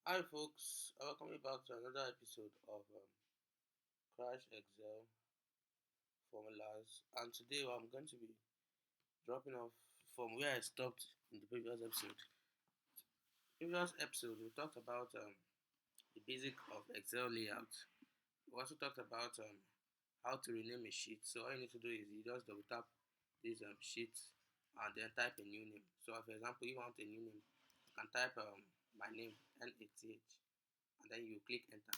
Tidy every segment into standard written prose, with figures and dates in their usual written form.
Hi, folks. Welcome back to another episode of Crash Excel Formulas. And today I'm going to be dropping off from where I stopped in the previous episode. Previous episode, we talked about the basic of Excel layout. We also talked about how to rename a sheet. So all you need to do is you just double tap this sheet and then type a new name. So, for example, if you want a new name, you can type my name NATH and then you click enter.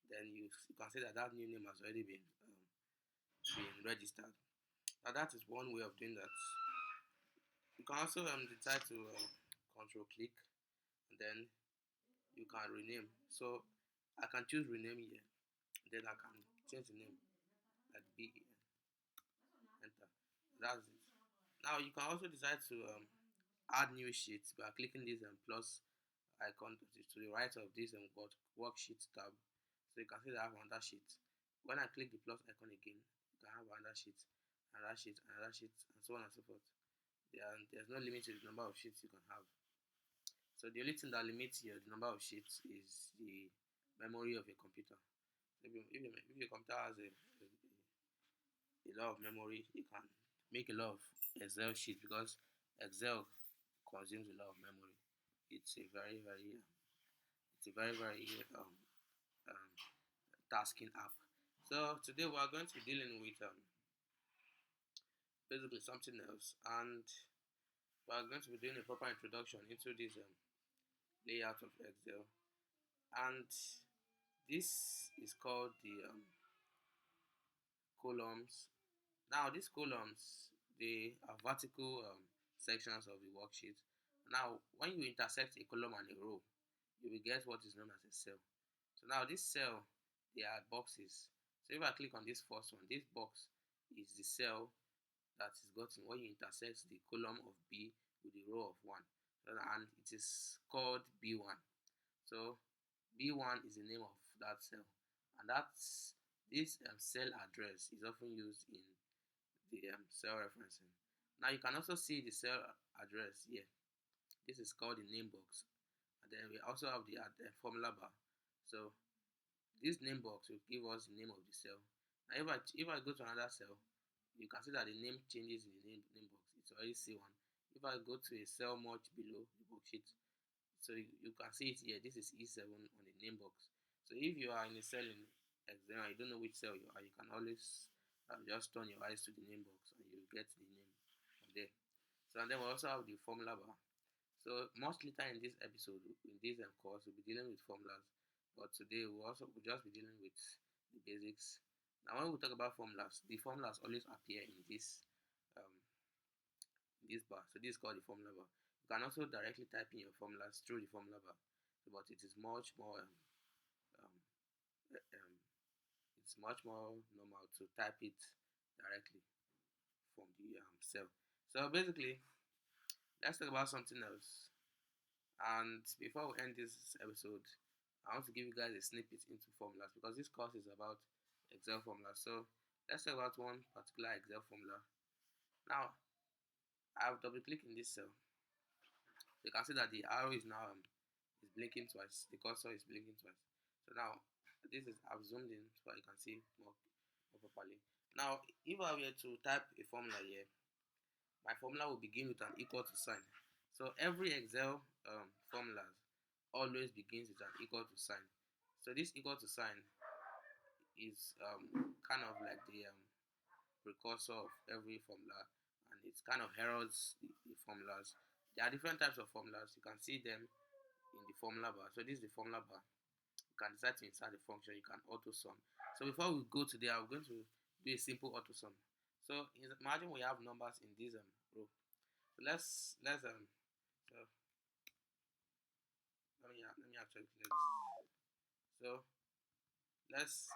Then you can see that that new name has already been registered. Now that is one way of doing that. You can also decide to control click and then you can rename. So I can choose rename here. Then I can change the name like enter. That's it. Now you can also decide to add new sheets by clicking this plus icon to the right of this worksheet tab. So you can see that I have another sheet. When I click the plus icon again, you can have another sheet, another sheet, another sheet, and so on and so forth. There's no limit to the number of sheets you can have. So the only thing that limits here the number of sheets is the memory of your computer. If your computer has a lot of memory, you can make a lot of Excel sheets because Excel consumes a lot of memory. It's a very um, tasking app. So today we are going to be dealing with basically something else, and we are going to be doing a proper introduction into this layout of Excel, and this is called the columns. Now these columns they are vertical sections of the worksheet. Now when you intersect a column and a row, you will get what is known as a cell. So now this cell they are boxes. So if I click on this first one, this box is the cell that is gotten when you intersect the column of B with the row of 1. And it is called B1. So B1 is the name of that cell. And that's this cell address is often used in the cell referencing. Now you can also see the cell address here. This is called the name box. And then we also have the formula bar. So this name box will give us the name of the cell. Now if I go to another cell, you can see that the name changes in the name box. It's already C1. If I go to a cell much below the worksheet, so you can see it here. This is E7 on the name box. So if you are in a cell in Excel and you don't know which cell you are, you can always just turn your eyes to the name box and you get the name from there. So and then we also have the formula bar. So much later in this episode, in this course, we'll be dealing with formulas. But today we'll just be dealing with the basics. Now when we talk about formulas, the formulas always appear um, in this bar. So this is called the formula bar. You can also directly type in your formulas through the formula bar, but it is much more um, um, it's much more normal to type it directly from the cell. So basically, let's talk about something else. And before we end this episode, I want to give you guys a snippet into formulas because this course is about Excel formulas. So let's talk about one particular Excel formula. Now, I've double clicked in this cell. You can see that the arrow is now is blinking twice. The cursor is blinking twice. So now this is I've zoomed in so you can see more properly. Now, if I were to type a formula here, my formula will begin with an equal to sign. So every Excel formula always begins with an equal to sign. So this equal to sign is kind of like the precursor of every formula, and it kind of heralds the formulas. There are different types of formulas. You can see them in the formula bar. So this is the formula bar. You can decide to insert the function. You can auto sum. So before we go to there, I'm going to do a simple auto sum. So imagine we have numbers in this row. So let's so let me actually clear this. So let's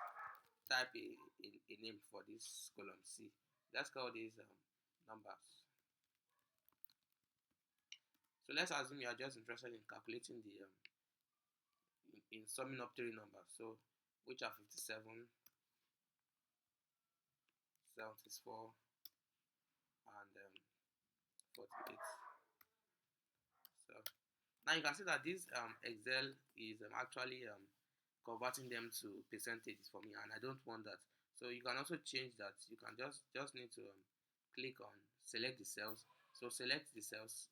type a name for this column C. Let's call these numbers. So let's assume you are just interested in calculating the in summing up three numbers. So which are 57, 74, and 48. So Now you can see that this Excel is actually converting them to percentages for me, and I don't want that. So you can also change that. You can just need to click on select the cells. So select the cells.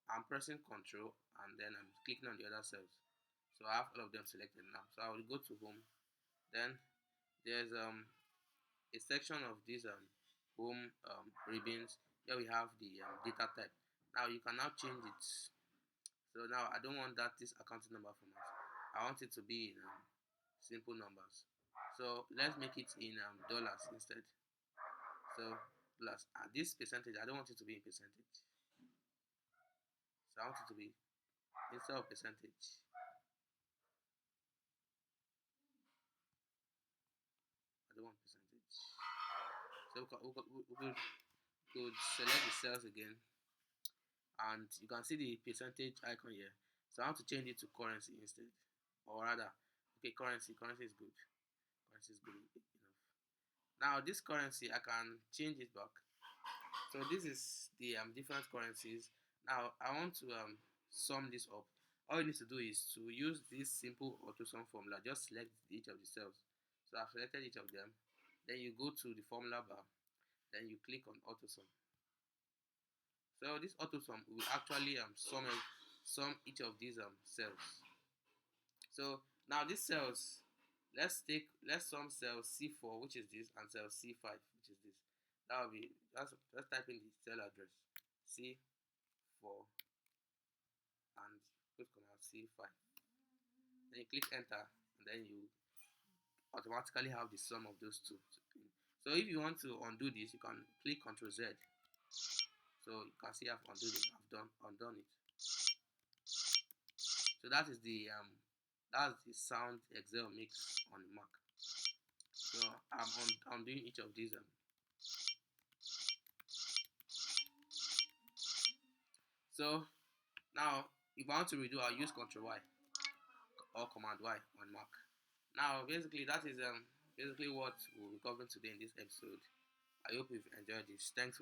I'm pressing Control and then I'm clicking on the other cells. So I have all of them selected now. So I will go to home. Then there's a section of these home ribbons. Here we have the data type. Now you can now change it. So now I don't want that this accounting number format. I want it to be in simple numbers. So let's make it in dollars instead. So plus this percentage, I don't want it to be in percentage. So I want it to be instead of percentage. I don't want percentage. So we could select the cells again, and you can see the percentage icon here. So I want to change it to currency instead, or rather, okay, currency. Currency is good. Currency is good enough. Now this currency, I can change it back. So this is the different currencies. Now I want to sum this up. All you need to do is to use this simple auto sum formula. Just select each of the cells. So I've selected each of them. Then you go to the formula bar. Then you click on auto sum. So this auto sum will actually sum each of these cells. So now these cells, let's sum cell C4, which is this, and cell C5, which is this. That will be let's type in the cell address C4 and put comma C5. Then you click enter, and then you automatically have the sum of those two. So if you want to undo this, you can click Ctrl Z. So you can see I've undone it. So that's the sound Excel makes on the Mac. So I'm doing each of these. So now if I want to redo, I'll use Ctrl Y or Command Y on Mac. Now basically that is basically what we'll be covering today in this episode. I hope you've enjoyed this. Thanks for watching.